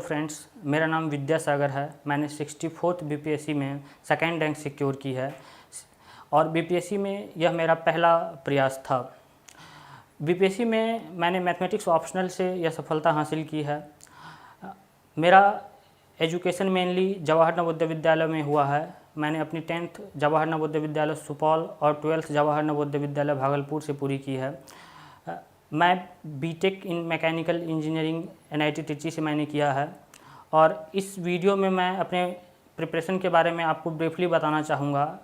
Friends, मेरा नाम विद्यासागर है। मैंने 64th बीपीएससी में सेकेंड रैंक सिक्योर की है और बीपीएससी में यह मेरा पहला प्रयास था। बीपीएससी में मैंने मैथमेटिक्स ऑप्शनल से यह सफलता हासिल की है। मेरा एजुकेशन मेनली जवाहर नवोदय विद्यालय में हुआ है। मैंने अपनी 10th जवाहर नवोदय विद्यालय सुपौल और 12th जवाहर नवोदय विद्यालय भागलपुर से पूरी की है। मैं B Tech in mechanical engineering N I T Trichy से मैंने किया है और इस वीडियो में मैं अपने प्रिपरेशन के बारे में आपको ब्रीफली बताना चाहूँगा।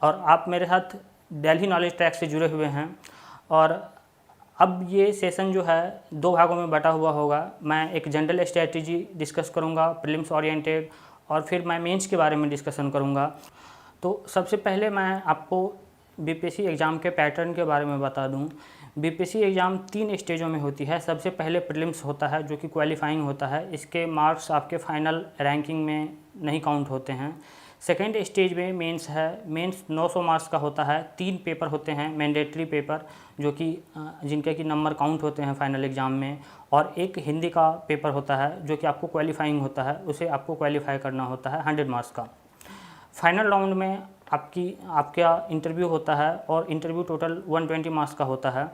और आप मेरे साथ दिल्ली नॉलेज ट्रैक से जुड़े हुए हैं और अब ये सेशन जो है 2 भागों में बटा हुआ होगा। मैं एक जनरल स्ट्रेटजी डिस्कस करूँगा प्रीलिम्स ओरिएंटेड और फिर मैं मेंस के बारे में डिस्कशन करूँगा। तो सबसे पहले मैं आपको बीपीएससी एग्ज़ाम के पैटर्न के बारे में बता दूँ। बीपीएससी एग्ज़ाम 3 स्टेजों में होती है। सबसे पहले प्रीलिम्स होता है जो कि क्वालिफाइंग होता है। इसके मार्क्स आपके फाइनल रैंकिंग में नहीं काउंट होते हैं। सेकेंड स्टेज में मेंस है। मेंस 900 मार्क्स का होता है। 3 पेपर होते हैं मैंडेटरी पेपर जो कि जिनके कि नंबर काउंट होते हैं फाइनल एग्ज़ाम में, और एक हिंदी का पेपर होता है जो कि आपको क्वालिफाइंग होता है, उसे आपको क्वालिफाई करना होता है 100 मार्क्स का। फाइनल राउंड में आपका इंटरव्यू होता है और इंटरव्यू टोटल 120 मार्क्स का होता है।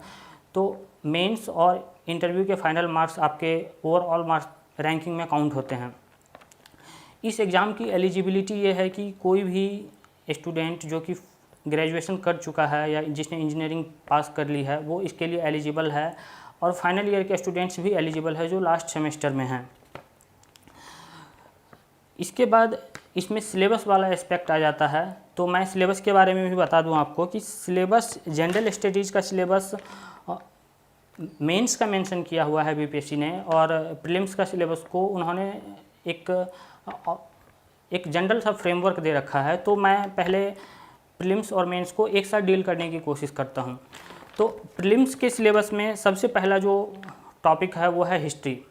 तो मेंस और इंटरव्यू के फाइनल मार्क्स आपके ओवरऑल मार्क्स रैंकिंग में काउंट होते हैं। इस एग्ज़ाम की एलिजिबिलिटी ये है कि कोई भी स्टूडेंट जो कि ग्रेजुएशन कर चुका है या जिसने इंजीनियरिंग पास कर ली है वो इसके लिए एलिजिबल है, और फाइनल ईयर के स्टूडेंट्स भी एलिजिबल है जो लास्ट सेमेस्टर में हैं। इसके बाद इसमें सिलेबस वाला एस्पेक्ट आ जाता है। तो मैं सिलेबस के बारे में भी बता दूं आपको कि सिलेबस जनरल स्टडीज़ का सिलेबस मेंस का मेंशन किया हुआ है बीपीएससी ने, और प्रीलिम्स का सिलेबस को उन्होंने एक जनरल सा फ्रेमवर्क दे रखा है। तो मैं पहले प्रीलिम्स और मेंस को एक साथ डील करने की कोशिश करता हूं। तो प्रीलिम्स के सिलेबस में सबसे पहला जो टॉपिक है वो है हिस्ट्री,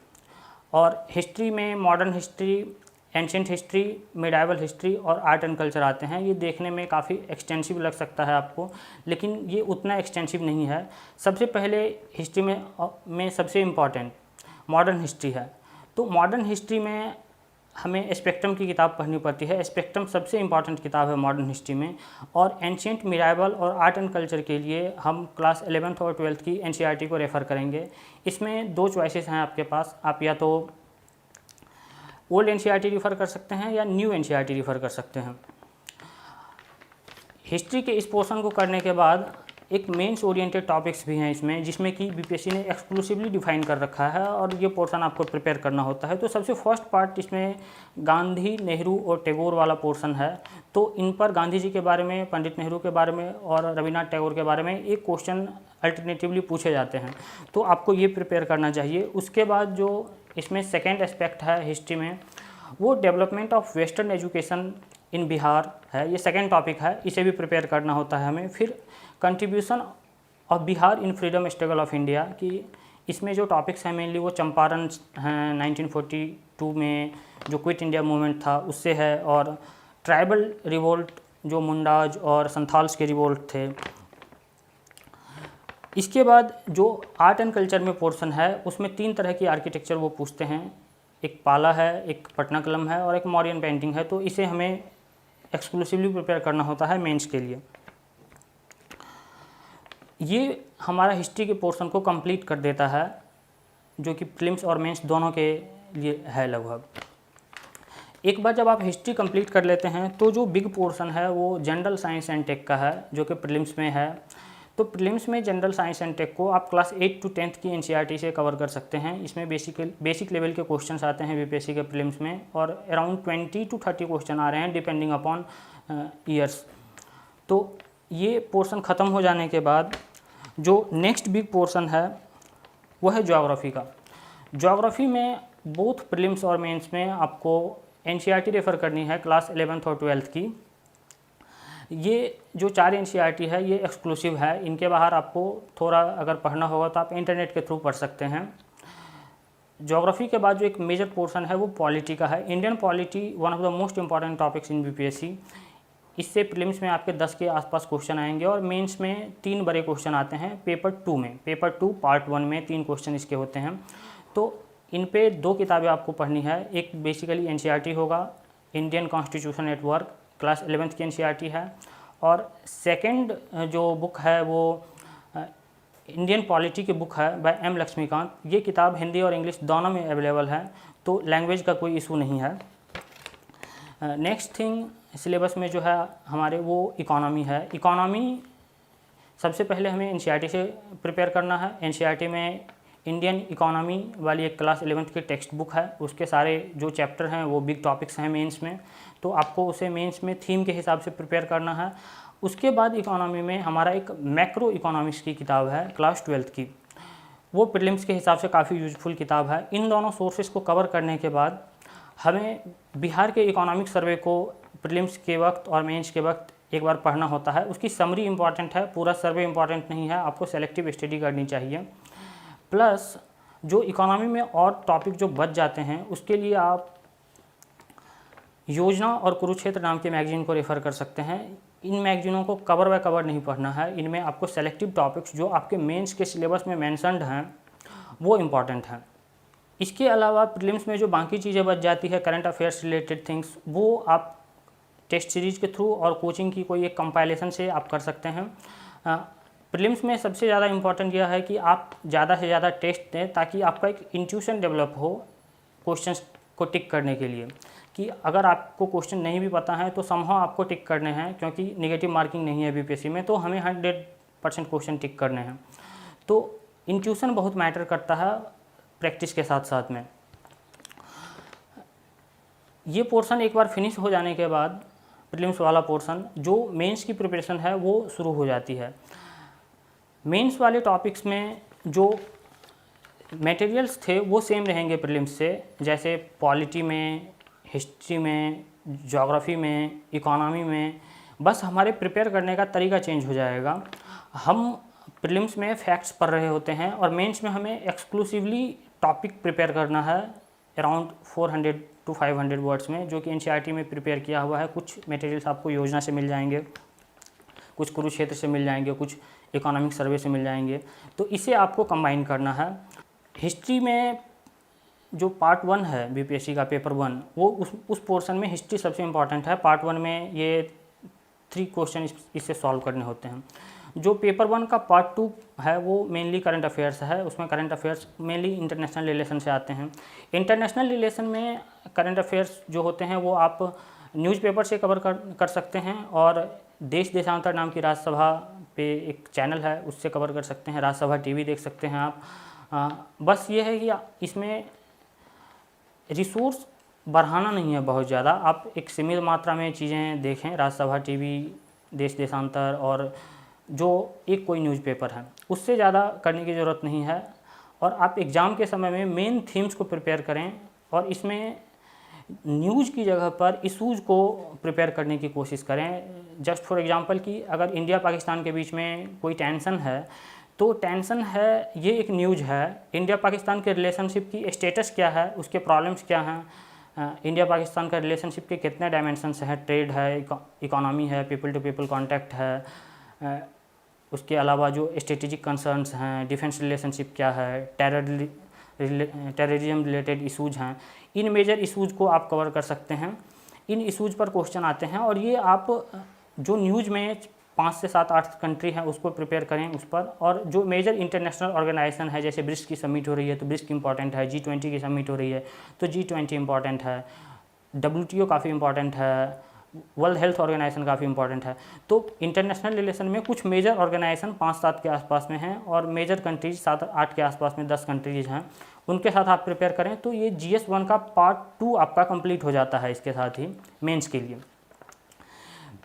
और हिस्ट्री में modern history, ancient history, medieval history और आर्ट एंड कल्चर आते हैं। ये देखने में काफ़ी एक्सटेंसिव लग सकता है आपको, लेकिन ये उतना एक्सटेंसिव नहीं है। सबसे पहले हिस्ट्री में सबसे इम्पॉर्टेंट मॉडर्न हिस्ट्री है। तो मॉडर्न हिस्ट्री में हमें स्पेक्ट्रम की किताब पढ़नी पड़ती है। स्पेक्ट्रम सबसे इम्पॉर्टेंट किताब है मॉडर्न हिस्ट्री में। और एंशिएंट, मिडाइवल और आर्ट एंड कल्चर के लिए हम क्लास 11th और 12th की एनसीईआरटी को रेफ़र करेंगे। इसमें 2 चॉइसेस हैं आपके पास। आप या तो ओल्ड एनसीईआरटी रिफ़र कर सकते हैं या न्यू एनसीईआरटी रिफ़र कर सकते हैं। हिस्ट्री के इस पोर्शन को करने के बाद एक मेंस ओरिएंटेड टॉपिक्स भी हैं इसमें, जिसमें कि बीपीएससी ने एक्सक्लूसिवली डिफाइन कर रखा है और ये पोर्शन आपको प्रिपेयर करना होता है। तो सबसे फर्स्ट पार्ट इसमें गांधी, नेहरू और टैगोर वाला पोर्शन है। तो इन पर गांधी जी के बारे में, पंडित नेहरू के बारे में और रविन्द्रनाथ टैगोर के बारे में एक क्वेश्चन अल्टरनेटिवली पूछे जाते हैं, तो आपको ये प्रिपेयर करना चाहिए। उसके बाद जो इसमें सेकेंड एस्पेक्ट है हिस्ट्री में, वो development of western education in Bihar है। ये सेकेंड टॉपिक है, इसे भी प्रिपेयर करना होता है हमें। फिर contribution of Bihar in freedom struggle of India, कि इसमें जो टॉपिक्स हैं मेनली वो चंपारण हैं 1942 में जो क्विट इंडिया मूवमेंट था उससे है, और ट्राइबल रिवोल्ट जो मुंडाज और संथाल्स के रिवोल्ट थे। इसके बाद जो आर्ट एंड कल्चर में पोर्शन है उसमें 3 तरह की आर्किटेक्चर वो पूछते हैं। एक पाला है, एक पटनाकलम है और एक मॉरियन पेंटिंग है। तो इसे हमें एक्सक्लूसिवली प्रिपेयर करना होता है मेंस के लिए। ये हमारा हिस्ट्री के पोर्शन को कंप्लीट कर देता है, जो कि प्रीलिम्स और मेंस दोनों के लिए है लगभग। एक बार जब आप हिस्ट्री कंप्लीट कर लेते हैं तो जो बिग पोर्शन है वो जनरल साइंस एंड टेक का है, जो कि प्रीलिम्स में है। तो प्रीलिम्स में जनरल साइंस एंड टेक को आप क्लास 8 to 10th की एनसीईआरटी से कवर कर सकते हैं। इसमें बेसिक लेवल के क्वेश्चंस आते हैं बीपीएससी के प्रीलिम्स में, और अराउंड 20 to 30 क्वेश्चन आ रहे हैं डिपेंडिंग अपॉन ईयर्स। तो ये पोर्शन ख़त्म हो जाने के बाद जो नेक्स्ट बिग पोर्शन है वो है ज्योग्राफी का। ज्योग्राफी में बोथ प्रीलिम्स और मेंस में आपको एनसीईआरटी रेफ़र करनी है क्लास 11th और 12th की। ये जो 4 एनसीईआरटी है ये एक्सक्लूसिव है, इनके बाहर आपको थोड़ा अगर पढ़ना होगा तो आप इंटरनेट के थ्रू पढ़ सकते हैं। ज्योग्राफी के बाद जो एक मेजर पोर्शन है वो पॉलिटी का है। Indian polity one of the most important topics in BPSC. इससे प्रीलिम्स में आपके 10 के आसपास क्वेश्चन आएंगे और मेंस में 3 बड़े क्वेश्चन आते हैं पेपर 2 में। पेपर 2 पार्ट 1 में 3 क्वेश्चन इसके होते हैं। तो इन पे 2 किताबें आपको पढ़नी है। एक बेसिकली एनसीईआरटी होगा, Indian constitution at work, class 11th की एनसीईआरटी है। और सेकंड जो बुक है वो इंडियन पॉलिटी की बुक है बाय एम लक्ष्मीकांत। ये किताब हिंदी और इंग्लिश दोनों में अवेलेबल है, तो लैंग्वेज का कोई इशू नहीं है। नेक्स्ट थिंग सिलेबस में जो है हमारे वो इकोनॉमी है। इकोनॉमी सबसे पहले हमें एनसीईआरटी से प्रिपेयर करना है। एनसीईआरटी में इंडियन इकोनॉमी वाली एक क्लास 11th की टेक्स्ट बुक है, उसके सारे जो चैप्टर हैं वो बिग टॉपिक्स हैं मेंस में, तो आपको उसे मेंस में थीम के हिसाब से प्रिपेयर करना है। उसके बाद इकोनॉमी में हमारा एक मैक्रो इकोनॉमिक्स की किताब है क्लास 12th की, वो प्रीलिम्स के हिसाब से काफ़ी यूजफुल किताब है। इन दोनों सोर्सेज को कवर करने के बाद हमें बिहार के इकोनॉमिक सर्वे को प्रीलिम्स के वक्त और मेंस के वक्त एक बार पढ़ना होता है। उसकी समरी इंपॉर्टेंट है, पूरा सर्वे इंपॉर्टेंट नहीं है, आपको सेलेक्टिव स्टडी करनी चाहिए। प्लस जो इकोनॉमी में और टॉपिक जो बच जाते हैं उसके लिए आप योजना और कुरुक्षेत्र नाम के मैगजीन को रेफ़र कर सकते हैं। इन मैगजीनों को कवर बाय कवर नहीं पढ़ना है, इनमें आपको सेलेक्टिव टॉपिक्स जो आपके मेंस के सिलेबस में मेंशन्ड हैं वो इम्पॉर्टेंट हैं। इसके अलावा प्रीलिम्स में जो बाकी चीज़ें बच जाती है करंट अफेयर्स रिलेटेड थिंग्स, वो आप टेस्ट सीरीज़ के थ्रू और कोचिंग की कोई एक कंपाइलेशन से आप कर सकते हैं। प्रीलिम्स में सबसे ज़्यादा इम्पॉर्टेंट यह है कि आप ज़्यादा से ज़्यादा टेस्ट दें ताकि आपका एक इंट्यूशन डेवलप हो क्वेश्चंस को टिक करने के लिए, कि अगर आपको क्वेश्चन नहीं भी पता है तो समहाउ आपको टिक करने हैं, क्योंकि नेगेटिव मार्किंग नहीं है बीपीएससी में, तो हमें 100% क्वेश्चन टिक करने हैं। तो इंट्यूशन बहुत मैटर करता है प्रैक्टिस के साथ साथ में। ये पोर्शन एक बार फिनिश हो जाने के बाद प्रीलिम्स वाला पोर्शन, जो मेंस की प्रिपरेशन है वो शुरू हो जाती है। मेंस वाले टॉपिक्स में जो मटेरियल्स थे वो सेम रहेंगे प्रीलिम्स से, जैसे पॉलिटी में, हिस्ट्री में, ज्योग्राफी में, इकोनॉमी में, बस हमारे प्रिपेयर करने का तरीका चेंज हो जाएगा। हम प्रीलिम्स में फैक्ट्स पढ़ रहे होते हैं और मेंस में हमें एक्सक्लूसिवली टॉपिक प्रिपेयर करना है अराउंड 400 to 500 वर्ड्स में, जो कि एनसीईआरटी में प्रिपेयर किया हुआ है। कुछ मटेरियल्स आपको योजना से मिल जाएंगे, कुछ कुरुक्षेत्र से मिल जाएंगे, कुछ इकोनॉमिक सर्वे से मिल जाएंगे, तो इसे आपको कंबाइन करना है। हिस्ट्री में जो पार्ट 1 है बीपीएससी का पेपर 1, वो उस पोर्शन में हिस्ट्री सबसे इम्पॉर्टेंट है। पार्ट 1 में ये 3 क्वेश्चन इससे सॉल्व करने होते हैं। जो पेपर 1 का पार्ट 2 है वो मेनली करंट अफेयर्स है, उसमें current affairs mainly international relation से आते हैं। इंटरनेशनल रिलेशन में करंट अफेयर्स जो होते हैं वो आप न्यूज़पेपर से कवर कर सकते हैं, और देश देशांतर नाम की राज्यसभा पे एक चैनल है उससे कवर कर सकते हैं, राज्यसभा टीवी देख सकते हैं आप। बस ये है कि इसमें रिसोर्स बढ़ाना नहीं है बहुत ज़्यादा, आप एक सीमित मात्रा में चीज़ें देखें, राज्यसभा टीवी, देश देशांतर और जो एक कोई न्यूज़पेपर है, उससे ज़्यादा करने की ज़रूरत नहीं है। और आप एग्ज़ाम के समय में मेन थीम्स को प्रिपेयर करें, और इसमें न्यूज़ की जगह पर इशूज़ को प्रिपेयर करने की कोशिश करें। जस्ट फॉर एग्जांपल कि अगर इंडिया पाकिस्तान के बीच में कोई टेंशन है, तो टेंशन है ये एक न्यूज़ है, इंडिया पाकिस्तान के रिलेशनशिप की स्टेटस क्या है, उसके प्रॉब्लम्स क्या हैं, इंडिया पाकिस्तान का रिलेशनशिप के कितने डायमेंशंस हैं, ट्रेड है, इकोनॉमी है, पीपल टू पीपल कॉन्टैक्ट है, उसके अलावा जो स्ट्रेटेजिक कंसर्न्स हैं, डिफेंस रिलेशनशिप क्या है, टेररिज्म रिलेटेड इशूज़ हैं, इन मेजर इशूज़ को आप कवर कर सकते हैं। इन इशूज़ पर क्वेश्चन आते हैं, और ये आप जो न्यूज़ में 5 से 7-8 कंट्री हैं उसको प्रिपेयर करें उस पर। और जो मेजर इंटरनेशनल ऑर्गेनाइजेशन है, जैसे ब्रिक्स की समिट हो रही है तो ब्रिक्स इंपॉर्टेंट है, G20 की समिट हो रही है तो G20 इंपॉर्टेंट है, WTO काफ़ी इंपॉर्टेंट है, वर्ल्ड हेल्थ ऑर्गेनाइजेशन काफ़ी इंपॉर्टेंट है। तो इंटरनेशनल रिलेशन में कुछ मेजर ऑर्गेनाइजेशन 5-7 के आसपास में हैं, और मेजर कंट्रीज 7-8 के आसपास में 10 कंट्रीज हैं, उनके साथ आप प्रिपेयर करें। तो ये GS1 का पार्ट 2 आपका कंप्लीट हो जाता है इसके साथ ही मेंस के लिए।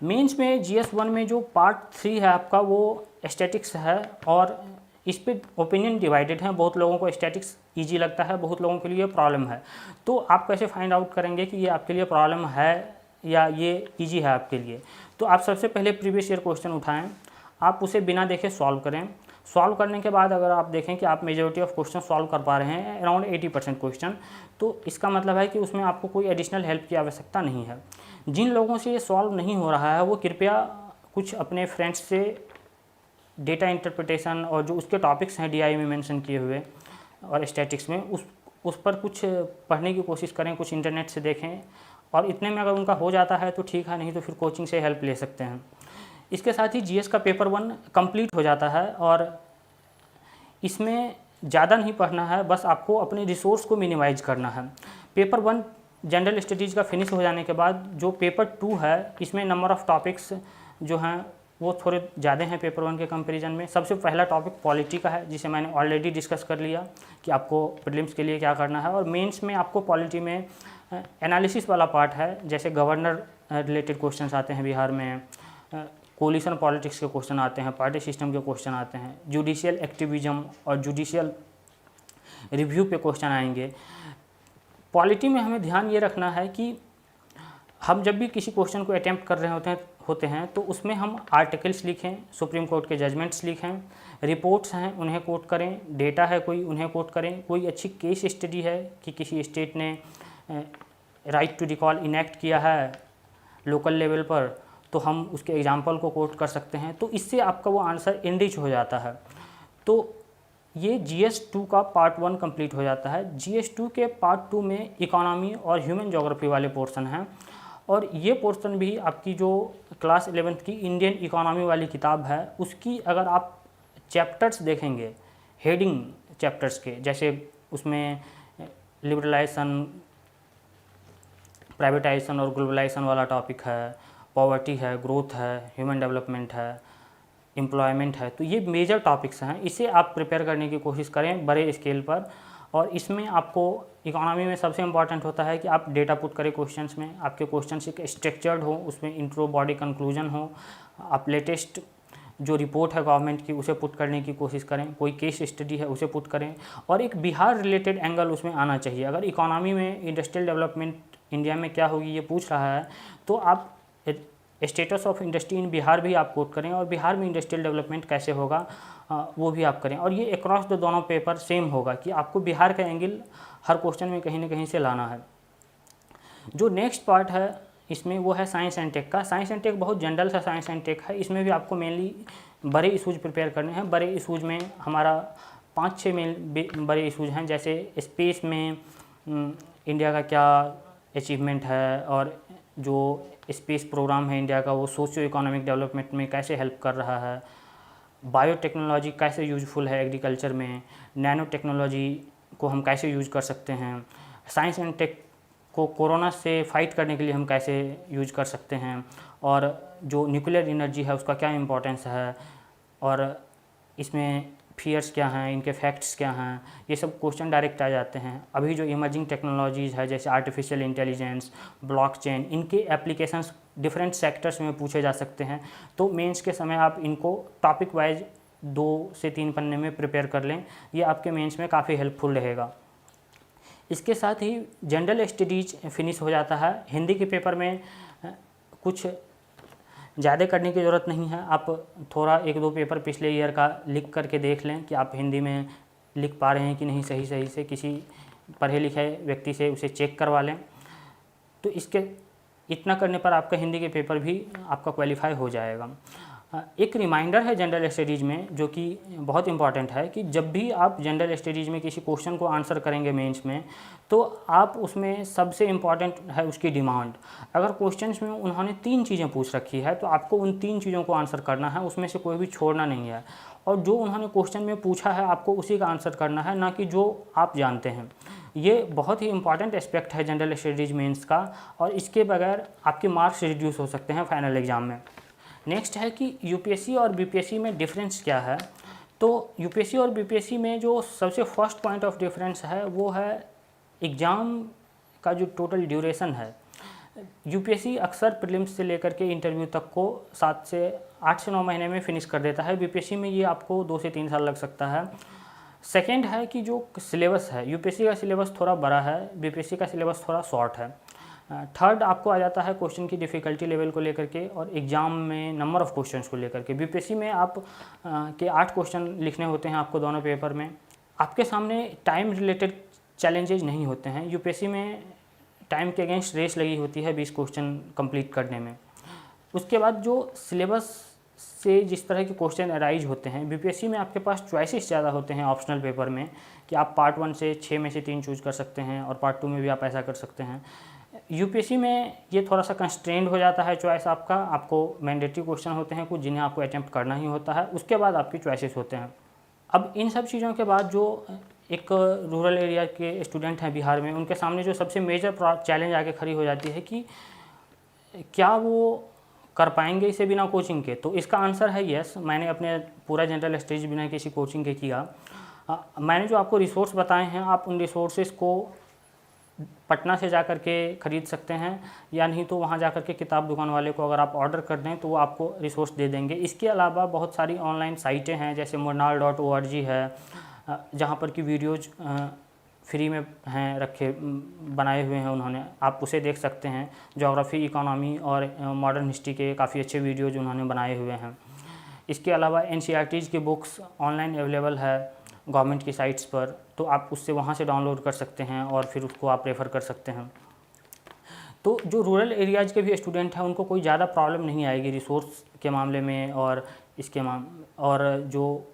मेंस में GS1 में जो पार्ट 3 है आपका वो स्टैटिक्स है, और इस पे ओपिनियन डिवाइडेड है। बहुत लोगों को स्टैटिक्स इजी लगता है, बहुत लोगों के लिए प्रॉब्लम है। तो आप कैसे फाइंड आउट करेंगे कि ये आपके लिए प्रॉब्लम है या ये इजी है आपके लिए? तो आप सबसे पहले प्रीवियस ईयर क्वेश्चन उठाएं, आप उसे बिना देखे सॉल्व करें। सॉल्व करने के बाद अगर आप देखें कि आप मेजॉरिटी ऑफ क्वेश्चन सॉल्व कर पा रहे हैं, अराउंड 80% क्वेश्चन, तो इसका मतलब है कि उसमें आपको कोई एडिशनल हेल्प की आवश्यकता नहीं है। जिन लोगों से ये सॉल्व नहीं हो रहा है वो कृपया कुछ अपने फ्रेंड्स से डेटा इंटरप्रिटेशन और जो उसके टॉपिक्स हैं DI में मेंशन किए हुए और स्टैटिक्स में उस पर कुछ पढ़ने की कोशिश करें, कुछ इंटरनेट से देखें, और इतने में अगर उनका हो जाता है तो ठीक है, नहीं तो फिर कोचिंग से हेल्प ले सकते हैं। इसके साथ ही जीएस का पेपर 1 कंप्लीट हो जाता है और इसमें ज़्यादा नहीं पढ़ना है, बस आपको अपने रिसोर्स को मिनिमाइज करना है। पेपर 1 जनरल स्टडीज़ का फिनिश हो जाने के बाद जो पेपर 2 है, इसमें नंबर ऑफ़ टॉपिक्स जो हैं वो थोड़े ज़्यादा हैं पेपर 1 के कंपैरिजन में। सबसे पहला टॉपिक पॉलिटी का है, जिसे मैंने ऑलरेडी डिस्कस कर लिया कि आपको प्रीलिम्स के लिए क्या करना है। और मेंस में आपको पॉलिटी में एनालिसिस वाला पार्ट है, जैसे गवर्नर रिलेटेड क्वेश्चंस आते हैं बिहार में, कोलिशन पॉलिटिक्स के क्वेश्चन आते हैं, पार्टी सिस्टम के क्वेश्चन आते हैं, जुडिशियल एक्टिविज़म और जुडिशियल रिव्यू पे क्वेश्चन आएंगे। पॉलिटी में हमें ध्यान ये रखना है कि हम जब भी किसी क्वेश्चन को अटैम्प्ट कर रहे होते हैं तो उसमें हम आर्टिकल्स लिखें, सुप्रीम कोर्ट के जजमेंट्स लिखें, रिपोर्ट्स हैं उन्हें कोट करें, डेटा है कोई उन्हें कोट करें, कोई अच्छी केस स्टडी है कि किसी स्टेट ने राइट टू रिकॉल इनेक्ट किया है लोकल लेवल पर, तो हम उसके एग्जाम्पल को कोट कर सकते हैं। तो इससे आपका वो आंसर इनरिच हो जाता है। तो ये GS2 का पार्ट 1 कंप्लीट हो जाता है। GS2 के पार्ट 2 में इकोनॉमी और ह्यूमन ज्योग्राफी वाले पोर्शन हैं, और ये पोर्शन भी आपकी जो क्लास 11th की इंडियन इकोनॉमी वाली किताब है उसकी अगर आप चैप्टर्स देखेंगे, हेडिंग चैप्टर्स के, जैसे उसमें लिबरलाइजेशन, प्राइवेटाइजेशन और ग्लोबलाइजेशन वाला टॉपिक है, पॉवर्टी है, ग्रोथ है, ह्यूमन डेवलपमेंट है, एम्प्लॉयमेंट है, तो ये मेजर टॉपिक्स हैं। इसे आप प्रिपेयर करने की कोशिश करें बड़े स्केल पर। और इसमें आपको इकोनॉमी में सबसे इम्पॉर्टेंट होता है कि आप डेटा पुट करें क्वेश्चंस में, आपके क्वेश्चंस एक स्ट्रक्चर्ड हो, उसमें इंट्रो, बॉडी, कंक्लूजन हो, आप लेटेस्ट जो रिपोर्ट है गवर्नमेंट की उसे पुट करने की कोशिश करें, कोई केस स्टडी है उसे पुट करें, और एक बिहार रिलेटेड एंगल उसमें आना चाहिए। अगर इकोनॉमी में इंडस्ट्रियल डेवलपमेंट इंडिया में क्या होगी ये पूछ रहा है, तो आप status of industry in Bihar भी आप कोट करें, और बिहार में इंडस्ट्रियल डेवलपमेंट कैसे होगा वो भी आप करें। और ये अक्रॉस द दोनों पेपर सेम होगा कि आपको बिहार का एंगल हर क्वेश्चन में कहीं ना कहीं से लाना है। जो नेक्स्ट पार्ट है इसमें वो है साइंस एंड टेक का। साइंस एंड टेक बहुत जनरल सा साइंस एंड टेक है। इसमें भी आपको मेनली बड़े इशूज़ प्रिपेयर करने हैं। बड़े इशूज़ में हमारा 5-6 मेन बड़े इशूज़ हैं, जैसे स्पेस में इंडिया का क्या अचीवमेंट है, और जो स्पेस प्रोग्राम है इंडिया का वो सोशियो इकोनॉमिक डेवलपमेंट में कैसे हेल्प कर रहा है, बायोटेक्नोलॉजी कैसे यूजफुल है एग्रीकल्चर में, नैनो टेक्नोलॉजी को हम कैसे यूज कर सकते हैं, साइंस एंड टेक को कोरोना से फाइट करने के लिए हम कैसे यूज कर सकते हैं, और जो न्यूक्लियर एनर्जी है उसका क्या इम्पोर्टेंस है, और इसमें फियर्स क्या हैं, इनके फैक्ट्स क्या हैं, ये सब क्वेश्चन डायरेक्ट आ जाते हैं। अभी जो इमर्जिंग टेक्नोलॉजीज़ है जैसे आर्टिफिशियल इंटेलिजेंस, ब्लॉकचेन, इनके एप्लीकेशंस डिफरेंट सेक्टर्स में पूछे जा सकते हैं। तो मेंस के समय आप इनको टॉपिक वाइज 2 से 3 पन्ने में प्रिपेयर कर लें, ये आपके मेंस में काफ़ी हेल्पफुल रहेगा। इसके साथ ही जनरल स्टडीज फिनिश हो जाता है। हिंदी के पेपर में कुछ ज़्यादा करने की ज़रूरत नहीं है। आप थोड़ा 1-2 पेपर पिछले ईयर का लिख करके देख लें कि आप हिंदी में लिख पा रहे हैं कि नहीं सही से, किसी पढ़े लिखे व्यक्ति से उसे चेक करवा लें। तो इसके इतना करने पर आपका हिंदी के पेपर भी आपका क्वालिफाई हो जाएगा। एक रिमाइंडर है जनरल स्टडीज़ में जो कि बहुत इंपॉर्टेंट है कि जब भी आप जनरल स्टडीज़ में किसी क्वेश्चन को आंसर करेंगे मेंस में, तो आप उसमें सबसे इम्पॉर्टेंट है उसकी डिमांड। अगर क्वेश्चंस में उन्होंने 3 चीज़ें पूछ रखी है तो आपको उन 3 चीज़ों को आंसर करना है, उसमें से कोई भी छोड़ना नहीं है। और जो उन्होंने क्वेश्चन में पूछा है आपको उसी का आंसर करना है, ना कि जो आप जानते हैं। ये बहुत ही इंपॉर्टेंट एस्पेक्ट है जनरल स्टडीज़ मेंस का, और इसके बगैर आपके मार्क्स रिड्यूस हो सकते हैं फाइनल एग्ज़ाम में। नेक्स्ट है कि यूपीएससी और बीपीएससी में डिफरेंस क्या है। तो यूपीएससी और बीपीएससी में जो सबसे फर्स्ट पॉइंट ऑफ डिफरेंस है वो है एग्ज़ाम का जो टोटल ड्यूरेशन है। यूपीएससी अक्सर प्रीलिम्स से लेकर के इंटरव्यू तक को 8 से 9 महीने में फिनिश कर देता है। बीपीएससी में ये आपको 2 से 3 साल लग सकता है। सेकेंड है कि जो सिलेबस है, यूपीएससी का सिलेबस थोड़ा बड़ा है, बीपीएससी का सिलेबस थोड़ा शॉर्ट है। थर्ड आपको आ जाता है क्वेश्चन की डिफ़िकल्टी लेवल को लेकर के, और एग्ज़ाम में नंबर ऑफ़ क्वेश्चंस को लेकर के। बीपीएससी में आप के 8 क्वेश्चन लिखने होते हैं आपको दोनों पेपर में। आपके सामने टाइम रिलेटेड चैलेंजेज नहीं होते हैं। यूपीएससी में टाइम के अगेंस्ट रेस लगी होती है 20 क्वेश्चन कंप्लीट करने में। उसके बाद जो सिलेबस से जिस तरह के क्वेश्चन अराइज होते हैं, बीपीएससी में आपके पास चॉइसेस ज़्यादा होते हैं ऑप्शनल पेपर में, कि आप पार्ट 1 से 6 में से 3 चूज़ कर सकते हैं और पार्ट 2 में भी आप ऐसा कर सकते हैं। यूपीएससी में ये थोड़ा सा कंस्ट्रेंड हो जाता है चॉइस आपका, आपको मैंडेटरी क्वेश्चन होते हैं कुछ जिन्हें आपको अटैम्प्ट करना ही होता है, उसके बाद आपकी चॉइसेस होते हैं। अब इन सब चीज़ों के बाद जो एक रूरल एरिया के स्टूडेंट हैं बिहार में, उनके सामने जो सबसे मेजर चैलेंज आके खड़ी हो जाती है कि क्या वो कर पाएंगे इसे बिना कोचिंग के। तो इसका आंसर है यस। मैंने अपने पूरा जनरल स्टडीज बिना किसी कोचिंग के किया। मैंने जो आपको रिसोर्स बताए हैं, आप उन रिसोर्सेज को पटना से जा कर के ख़रीद सकते हैं, या नहीं तो वहाँ जा कर के किताब दुकान वाले को अगर आप ऑर्डर कर दें तो वो आपको रिसोर्स दे देंगे। इसके अलावा बहुत सारी ऑनलाइन साइटें हैं, जैसे murnal.org है, जहाँ पर कि वीडियोज़ फ्री में हैं रखे, बनाए हुए हैं उन्होंने, आप उसे देख सकते हैं। ज्योग्राफी, इकोनॉमी और मॉडर्न हिस्ट्री के काफ़ी अच्छे वीडियोज़ उन्होंने बनाए हुए हैं। इसके अलावा एनसीईआरटीज़ की बुक्स ऑनलाइन अवेलेबल है गवर्नमेंट की साइट्स पर, तो आप उससे वहाँ से डाउनलोड कर सकते हैं और फिर उसको आप रेफ़र कर सकते हैं। तो जो रूरल एरियाज़ के भी स्टूडेंट हैं उनको कोई ज़्यादा प्रॉब्लम नहीं आएगी रिसोर्स के मामले में, और इसके और जो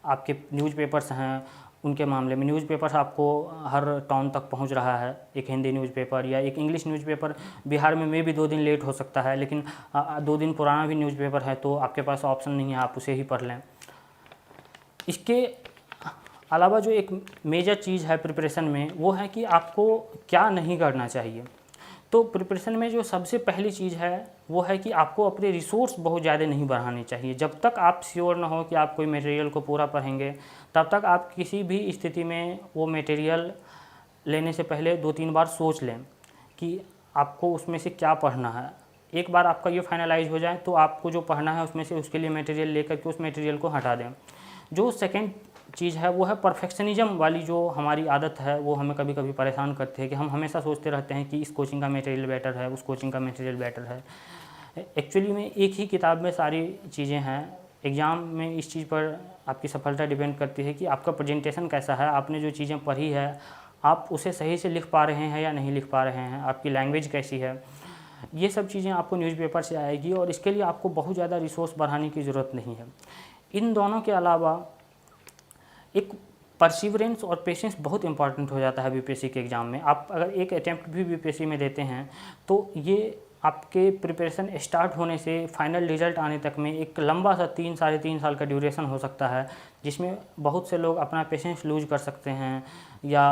आपके न्यूज़पेपर्स हैं उनके मामले में। न्यूज़पेपर्स आपको हर टाउन तक पहुंच रहा है। एक हिंदी न्यूज़पेपर या एक इंग्लिश न्यूज़पेपर बिहार में भी 2 दिन लेट हो सकता है, लेकिन 2 दिन पुराना भी न्यूज़पेपर है तो आपके पास ऑप्शन नहीं है, आप उसे ही पढ़ लें। इसके अलावा जो एक मेजर चीज़ है प्रिपरेशन में, वो है कि आपको क्या नहीं करना चाहिए। तो प्रिपरेशन में जो सबसे पहली चीज़ है वो है कि आपको अपने रिसोर्स बहुत ज़्यादा नहीं बढ़ाने चाहिए। जब तक आप श्योर ना हो कि आप कोई मटेरियल को पूरा पढ़ेंगे, तब तक आप किसी भी स्थिति में वो मटेरियल लेने से पहले 2-3 बार सोच लें कि आपको उसमें से क्या पढ़ना है। एक बार आपका ये फाइनलाइज हो जाए तो आपको जो पढ़ना है उसमें से उसके लिए मटेरियल लेकर के उस मटेरियल को हटा दें। जो सेकेंड चीज़ है वो है परफेक्शनिज़म वाली जो हमारी आदत है, वो हमें कभी कभी परेशान करती है कि हम हमेशा सोचते रहते हैं कि इस कोचिंग का मटेरियल बेटर है, उस कोचिंग का मटेरियल बेटर है। एक्चुअली में एक ही किताब में सारी चीज़ें हैं। एग्ज़ाम में इस चीज़ पर आपकी सफलता डिपेंड करती है कि आपका प्रेजेंटेशन कैसा है, आपने जो चीज़ें पढ़ी है आप उसे सही से लिख पा रहे हैं या नहीं लिख पा रहे हैं, आपकी लैंग्वेज कैसी है। ये सब चीज़ें आपको न्यूज़पेपर से आएगी और इसके लिए आपको बहुत ज़्यादा रिसोर्स बढ़ाने की ज़रूरत नहीं है। इन दोनों के अलावा एक परसिवरेंस और पेशेंस बहुत इंपॉर्टेंट हो जाता है बीपीएससी के एग्ज़ाम में। आप अगर एक अटैम्प्ट भी बीपीएससी में देते हैं तो ये आपके प्रिपरेशन स्टार्ट होने से फाइनल रिज़ल्ट आने तक में एक लंबा सा 3-3.5 साल का ड्यूरेशन हो सकता है, जिसमें बहुत से लोग अपना पेशेंस लूज कर सकते हैं या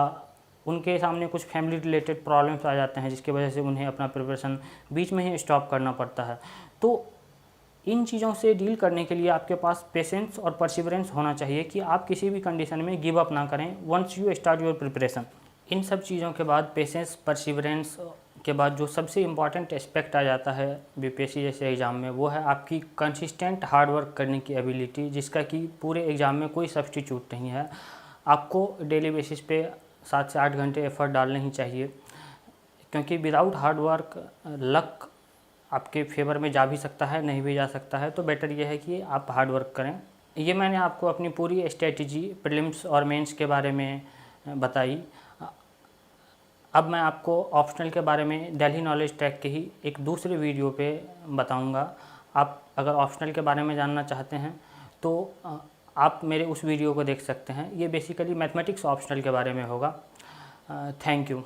उनके सामने कुछ फैमिली रिलेटेड प्रॉब्लम्स आ जाते हैं जिसकी वजह से उन्हें अपना प्रिपरेशन बीच में ही स्टॉप करना पड़ता है। तो इन चीज़ों से डील करने के लिए आपके पास पेशेंस और परसिवरेंस होना चाहिए कि आप किसी भी कंडीशन में गिव अप ना करें once you start your preparation. इन सब चीज़ों के बाद पेशेंस, परसिवरेंस के बाद जो सबसे इम्पॉर्टेंट एस्पेक्ट आ जाता है बीपीएससी जैसे एग्ज़ाम में, वो है आपकी कंसिस्टेंट हार्ड वर्क करने की एबिलिटी, जिसका कि पूरे एग्ज़ाम में कोई सब्स्टिट्यूट नहीं है। आपको डेली बेसिस पे 7 से 8 घंटे एफर्ट डालने ही चाहिए, क्योंकि विदाउट हार्ड वर्क लक आपके फेवर में जा भी सकता है, नहीं भी जा सकता है। तो बेटर ये है कि आप हार्ड वर्क करें। ये मैंने आपको अपनी पूरी स्ट्रेटजी प्रीलिम्स और मेंस के बारे में बताई। अब मैं आपको ऑप्शनल के बारे में दिल्ली नॉलेज ट्रैक के ही एक दूसरे वीडियो पे बताऊंगा। आप अगर ऑप्शनल के बारे में जानना चाहते हैं तो आप मेरे उस वीडियो को देख सकते हैं। ये बेसिकली मैथमेटिक्स ऑप्शनल के बारे में होगा। Thank you.